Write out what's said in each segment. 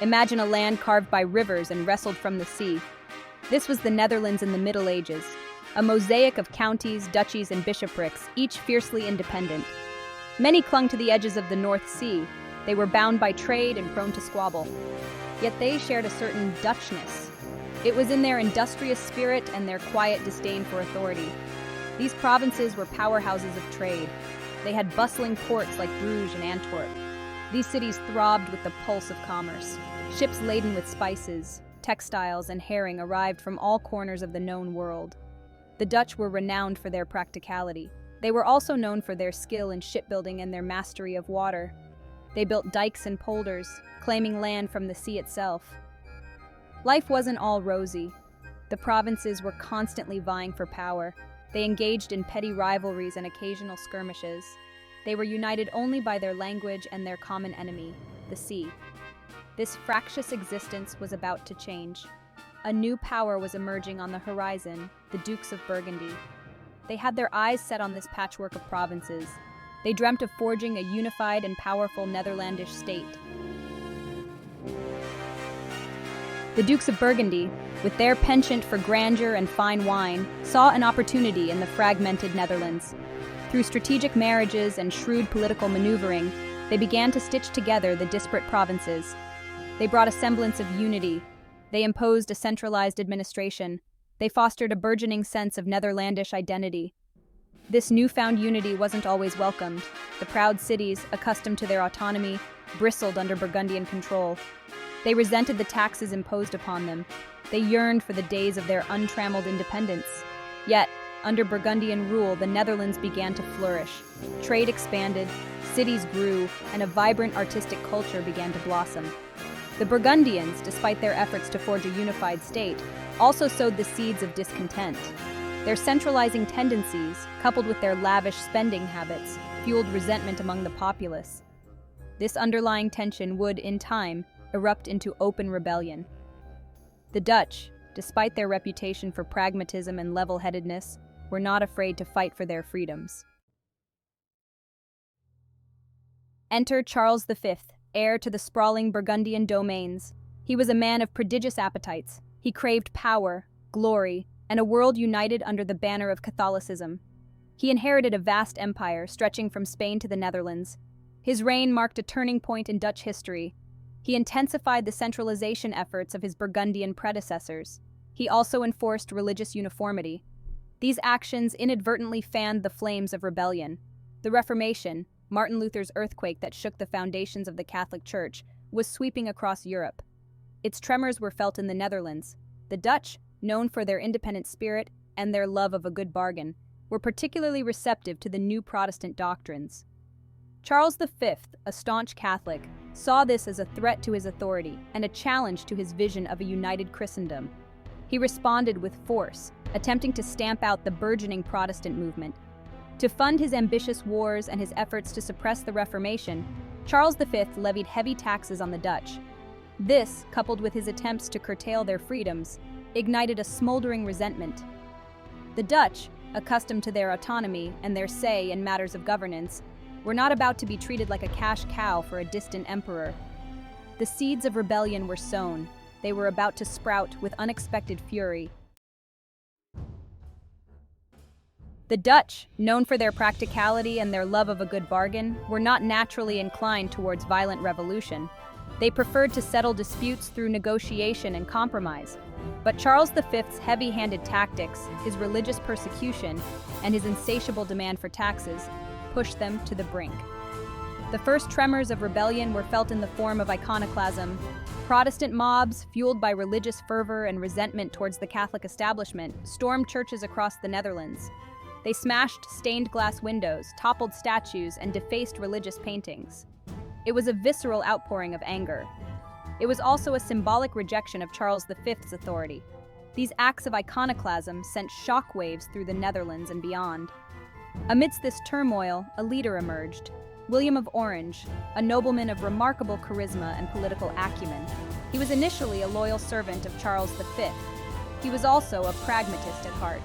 Imagine a land carved by rivers and wrestled from the sea. This was the Netherlands in the Middle Ages, a mosaic of counties, duchies, and bishoprics, each fiercely independent. Many clung to the edges of the North Sea. They were bound by trade and prone to squabble. Yet they shared a certain Dutchness. It was in their industrious spirit and their quiet disdain for authority. These provinces were powerhouses of trade. They had bustling ports like Bruges and Antwerp. These cities throbbed with the pulse of commerce. Ships laden with spices, textiles, and herring arrived from all corners of the known world. The Dutch were renowned for their practicality. They were also known for their skill in shipbuilding and their mastery of water. They built dikes and polders, claiming land from the sea itself. Life wasn't all rosy. The provinces were constantly vying for power. They engaged in petty rivalries and occasional skirmishes. They were united only by their language and their common enemy, the sea. This fractious existence was about to change. A new power was emerging on the horizon, the Dukes of Burgundy. They had their eyes set on this patchwork of provinces. They dreamt of forging a unified and powerful Netherlandish state. The Dukes of Burgundy, with their penchant for grandeur and fine wine, saw an opportunity in the fragmented Netherlands. Through strategic marriages and shrewd political maneuvering, they began to stitch together the disparate provinces. They brought a semblance of unity. They imposed a centralized administration. They fostered a burgeoning sense of Netherlandish identity. This newfound unity wasn't always welcomed. The proud cities, accustomed to their autonomy, bristled under Burgundian control. They resented the taxes imposed upon them. They yearned for the days of their untrammeled independence. Yet, under Burgundian rule, the Netherlands began to flourish. Trade expanded, cities grew, and a vibrant artistic culture began to blossom. The Burgundians, despite their efforts to forge a unified state, also sowed the seeds of discontent. Their centralizing tendencies, coupled with their lavish spending habits, fueled resentment among the populace. This underlying tension would, in time, erupt into open rebellion. The Dutch, despite their reputation for pragmatism and level-headedness, were not afraid to fight for their freedoms. Enter Charles V, heir to the sprawling Burgundian domains. He was a man of prodigious appetites. He craved power, glory, and a world united under the banner of Catholicism. He inherited a vast empire stretching from Spain to the Netherlands. His reign marked a turning point in Dutch history. He intensified the centralization efforts of his Burgundian predecessors. He also enforced religious uniformity. These actions inadvertently fanned the flames of rebellion. The Reformation, Martin Luther's earthquake that shook the foundations of the Catholic Church, was sweeping across Europe. Its tremors were felt in the Netherlands. The Dutch, known for their independent spirit and their love of a good bargain, were particularly receptive to the new Protestant doctrines. Charles V, a staunch Catholic, saw this as a threat to his authority and a challenge to his vision of a united Christendom. He responded with force, attempting to stamp out the burgeoning Protestant movement. To fund his ambitious wars and his efforts to suppress the Reformation, Charles V levied heavy taxes on the Dutch. This, coupled with his attempts to curtail their freedoms, ignited a smoldering resentment. The Dutch, accustomed to their autonomy and their say in matters of governance, were not about to be treated like a cash cow for a distant emperor. The seeds of rebellion were sown. They were about to sprout with unexpected fury. The Dutch, known for their practicality and their love of a good bargain, were not naturally inclined towards violent revolution. They preferred to settle disputes through negotiation and compromise. But Charles V's heavy-handed tactics, his religious persecution, and his insatiable demand for taxes pushed them to the brink. The first tremors of rebellion were felt in the form of iconoclasm. Protestant mobs, fueled by religious fervor and resentment towards the Catholic establishment, stormed churches across the Netherlands. They smashed stained glass windows, toppled statues, and defaced religious paintings. It was a visceral outpouring of anger. It was also a symbolic rejection of Charles V's authority. These acts of iconoclasm sent shockwaves through the Netherlands and beyond. Amidst this turmoil, a leader emerged, William of Orange, a nobleman of remarkable charisma and political acumen. He was initially a loyal servant of Charles V. He was also a pragmatist at heart.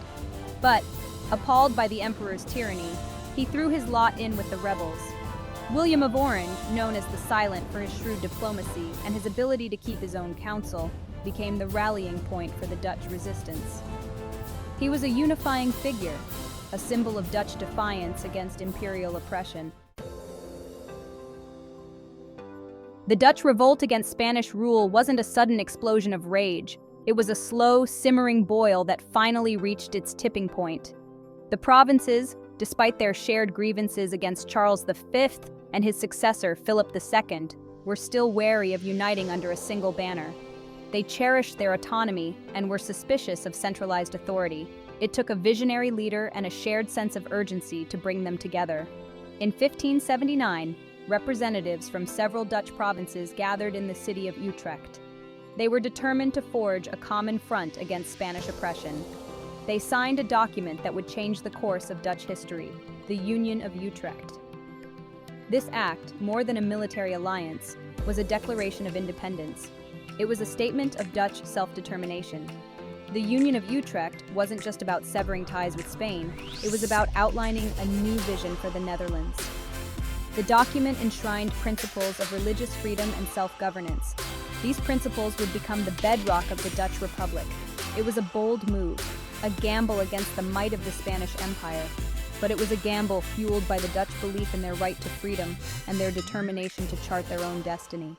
But, appalled by the emperor's tyranny, he threw his lot in with the rebels. William of Orange, known as the Silent for his shrewd diplomacy and his ability to keep his own counsel, became the rallying point for the Dutch resistance. He was a unifying figure, a symbol of Dutch defiance against imperial oppression. The Dutch revolt against Spanish rule wasn't a sudden explosion of rage. It was a slow, simmering boil that finally reached its tipping point. The provinces, despite their shared grievances against Charles V and his successor, Philip II, were still wary of uniting under a single banner. They cherished their autonomy and were suspicious of centralized authority. It took a visionary leader and a shared sense of urgency to bring them together. In 1579, representatives from several Dutch provinces gathered in the city of Utrecht. They were determined to forge a common front against Spanish oppression. They signed a document that would change the course of Dutch history, the Union of Utrecht. This act, more than a military alliance, was a declaration of independence. It was a statement of Dutch self-determination. The Union of Utrecht wasn't just about severing ties with Spain, it was about outlining a new vision for the Netherlands. The document enshrined principles of religious freedom and self-governance. These principles would become the bedrock of the Dutch Republic. It was a bold move, a gamble against the might of the Spanish Empire. But it was a gamble fueled by the Dutch belief in their right to freedom and their determination to chart their own destiny.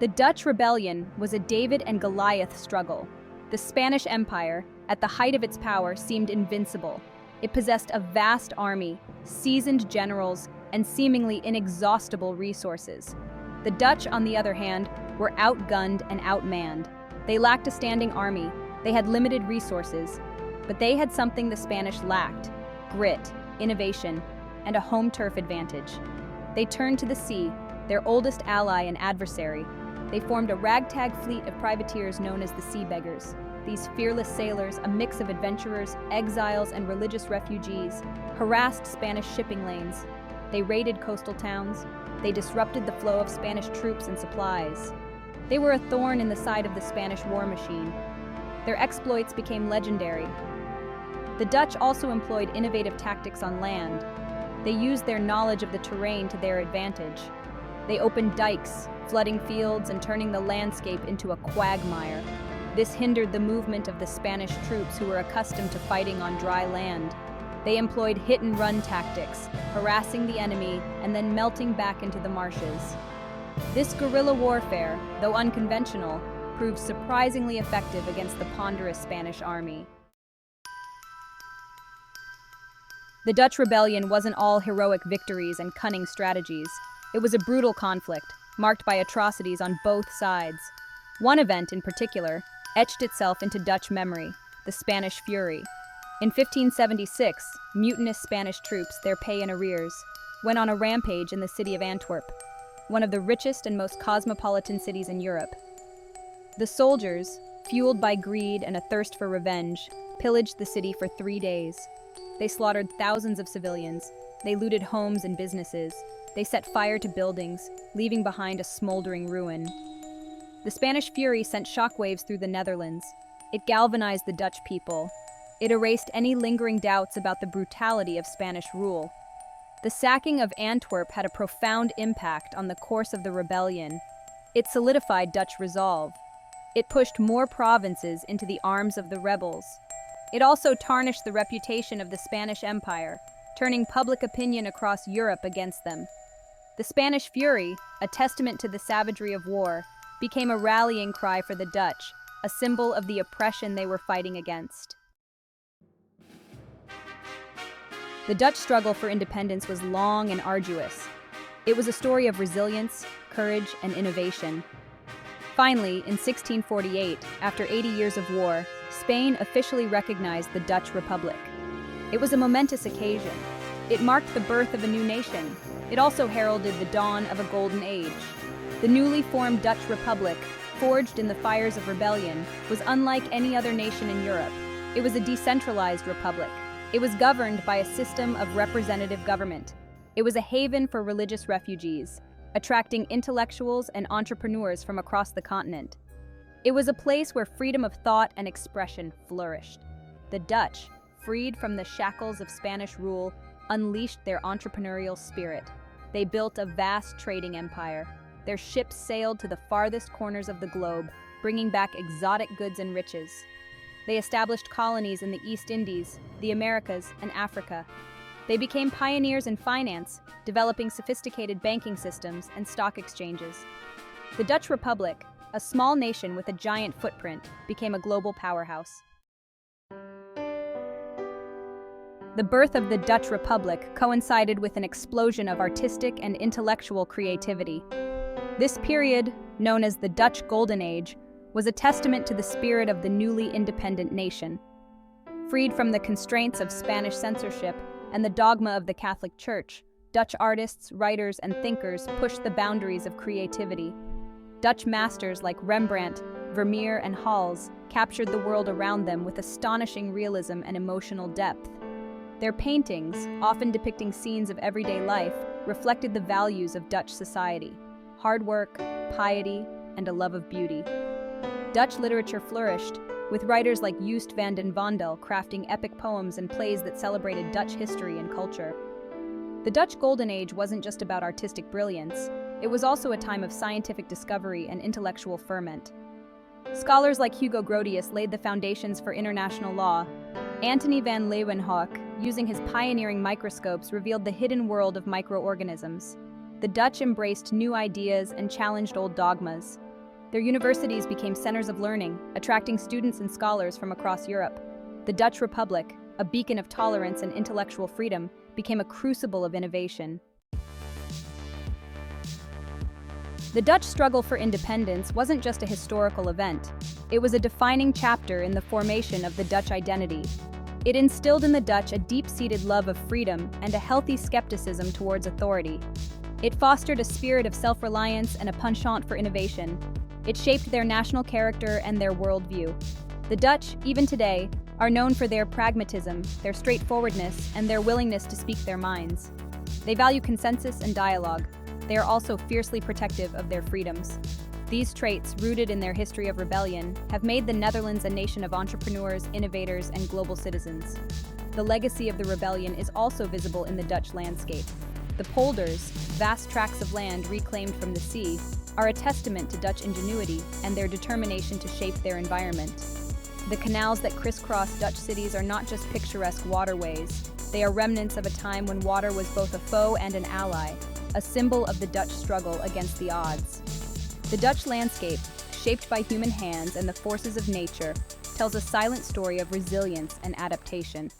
The Dutch rebellion was a David and Goliath struggle. The Spanish Empire, at the height of its power, seemed invincible. It possessed a vast army, seasoned generals, and seemingly inexhaustible resources. The Dutch, on the other hand, were outgunned and outmanned. They lacked a standing army, they had limited resources, but they had something the Spanish lacked: grit, innovation, and a home turf advantage. They turned to the sea, their oldest ally and adversary. They formed a ragtag fleet of privateers known as the Sea Beggars. These fearless sailors, a mix of adventurers, exiles, and religious refugees, harassed Spanish shipping lanes. They raided coastal towns. They disrupted the flow of Spanish troops and supplies. They were a thorn in the side of the Spanish war machine. Their exploits became legendary. The Dutch also employed innovative tactics on land. They used their knowledge of the terrain to their advantage. They opened dikes, flooding fields and turning the landscape into a quagmire. This hindered the movement of the Spanish troops who were accustomed to fighting on dry land. They employed hit-and-run tactics, harassing the enemy and then melting back into the marshes. This guerrilla warfare, though unconventional, proved surprisingly effective against the ponderous Spanish army. The Dutch rebellion wasn't all heroic victories and cunning strategies. It was a brutal conflict, marked by atrocities on both sides. One event, in particular, etched itself into Dutch memory: the Spanish Fury. In 1576, mutinous Spanish troops, their pay in arrears, went on a rampage in the city of Antwerp, one of the richest and most cosmopolitan cities in Europe. The soldiers, fueled by greed and a thirst for revenge, pillaged the city for 3 days. They slaughtered thousands of civilians. They looted homes and businesses. They set fire to buildings, leaving behind a smoldering ruin. The Spanish Fury sent shockwaves through the Netherlands. It galvanized the Dutch people. It erased any lingering doubts about the brutality of Spanish rule. The sacking of Antwerp had a profound impact on the course of the rebellion. It solidified Dutch resolve. It pushed more provinces into the arms of the rebels. It also tarnished the reputation of the Spanish Empire, turning public opinion across Europe against them. The Spanish Fury, a testament to the savagery of war, became a rallying cry for the Dutch, a symbol of the oppression they were fighting against. The Dutch struggle for independence was long and arduous. It was a story of resilience, courage, and innovation. Finally, in 1648, after 80 years of war, Spain officially recognized the Dutch Republic. It was a momentous occasion. It marked the birth of a new nation. It also heralded the dawn of a golden age. The newly formed Dutch Republic, forged in the fires of rebellion, was unlike any other nation in Europe. It was a decentralized republic. It was governed by a system of representative government. It was a haven for religious refugees, attracting intellectuals and entrepreneurs from across the continent. It was a place where freedom of thought and expression flourished. The Dutch, freed from the shackles of Spanish rule, unleashed their entrepreneurial spirit. They built a vast trading empire. Their ships sailed to the farthest corners of the globe, bringing back exotic goods and riches. They established colonies in the East Indies, the Americas, and Africa. They became pioneers in finance, developing sophisticated banking systems and stock exchanges. The Dutch Republic, a small nation with a giant footprint, became a global powerhouse. The birth of the Dutch Republic coincided with an explosion of artistic and intellectual creativity. This period, known as the Dutch Golden Age, was a testament to the spirit of the newly independent nation. Freed from the constraints of Spanish censorship and the dogma of the Catholic Church, Dutch artists, writers, and thinkers pushed the boundaries of creativity. Dutch masters like Rembrandt, Vermeer, and Hals captured the world around them with astonishing realism and emotional depth. Their paintings, often depicting scenes of everyday life, reflected the values of Dutch society: hard work, piety, and a love of beauty. Dutch literature flourished, with writers like Joost van den Vondel crafting epic poems and plays that celebrated Dutch history and culture. The Dutch Golden Age wasn't just about artistic brilliance, it was also a time of scientific discovery and intellectual ferment. Scholars like Hugo Grotius laid the foundations for international law. Antony van Leeuwenhoek, using his pioneering microscopes, revealed the hidden world of microorganisms. The Dutch embraced new ideas and challenged old dogmas. Their universities became centers of learning, attracting students and scholars from across Europe. The Dutch Republic, a beacon of tolerance and intellectual freedom, became a crucible of innovation. The Dutch struggle for independence wasn't just a historical event. It was a defining chapter in the formation of the Dutch identity. It instilled in the Dutch a deep-seated love of freedom and a healthy skepticism towards authority. It fostered a spirit of self-reliance and a penchant for innovation. It shaped their national character and their worldview. The Dutch, even today, are known for their pragmatism, their straightforwardness, and their willingness to speak their minds. They value consensus and dialogue. They are also fiercely protective of their freedoms. These traits, rooted in their history of rebellion, have made the Netherlands a nation of entrepreneurs, innovators, and global citizens. The legacy of the rebellion is also visible in the Dutch landscape. The polders, vast tracts of land reclaimed from the sea, are a testament to Dutch ingenuity and their determination to shape their environment. The canals that crisscross Dutch cities are not just picturesque waterways. They are remnants of a time when water was both a foe and an ally, a symbol of the Dutch struggle against the odds. The Dutch landscape, shaped by human hands and the forces of nature, tells a silent story of resilience and adaptation.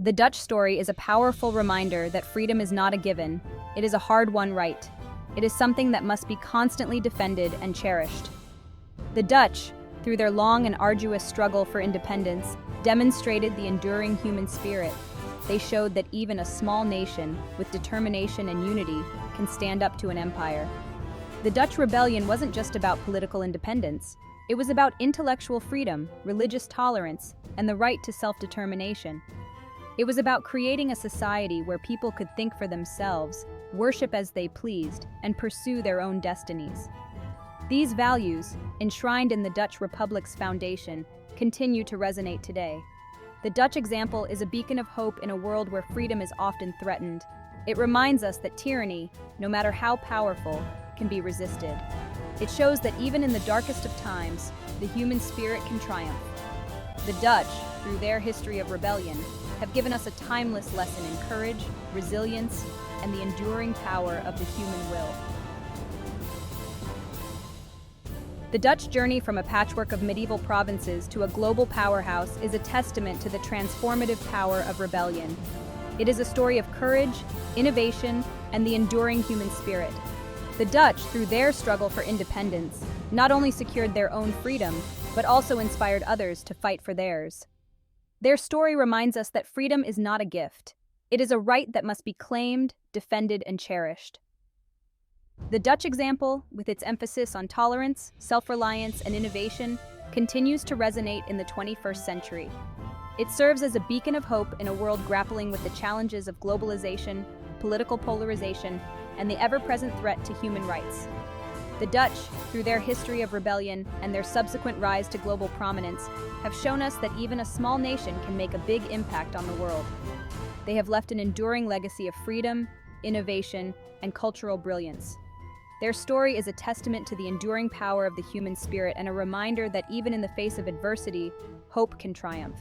The Dutch story is a powerful reminder that freedom is not a given. It is a hard-won right. It is something that must be constantly defended and cherished. The Dutch, through their long and arduous struggle for independence, demonstrated the enduring human spirit. They showed that even a small nation, with determination and unity, can stand up to an empire. The Dutch rebellion wasn't just about political independence. It was about intellectual freedom, religious tolerance, and the right to self-determination. It was about creating a society where people could think for themselves, worship as they pleased, and pursue their own destinies. These values, enshrined in the Dutch Republic's foundation, continue to resonate today. The Dutch example is a beacon of hope in a world where freedom is often threatened. It reminds us that tyranny, no matter how powerful, can be resisted. It shows that even in the darkest of times, the human spirit can triumph. The Dutch, through their history of rebellion, have given us a timeless lesson in courage, resilience, and the enduring power of the human will. The Dutch journey from a patchwork of medieval provinces to a global powerhouse is a testament to the transformative power of rebellion. It is a story of courage, innovation, and the enduring human spirit. The Dutch, through their struggle for independence, not only secured their own freedom, but also inspired others to fight for theirs. Their story reminds us that freedom is not a gift. It is a right that must be claimed, defended, and cherished. The Dutch example, with its emphasis on tolerance, self-reliance, and innovation, continues to resonate in the 21st century. It serves as a beacon of hope in a world grappling with the challenges of globalization, political polarization, and the ever-present threat to human rights. The Dutch, through their history of rebellion and their subsequent rise to global prominence, have shown us that even a small nation can make a big impact on the world. They have left an enduring legacy of freedom, innovation, and cultural brilliance. Their story is a testament to the enduring power of the human spirit and a reminder that even in the face of adversity, hope can triumph.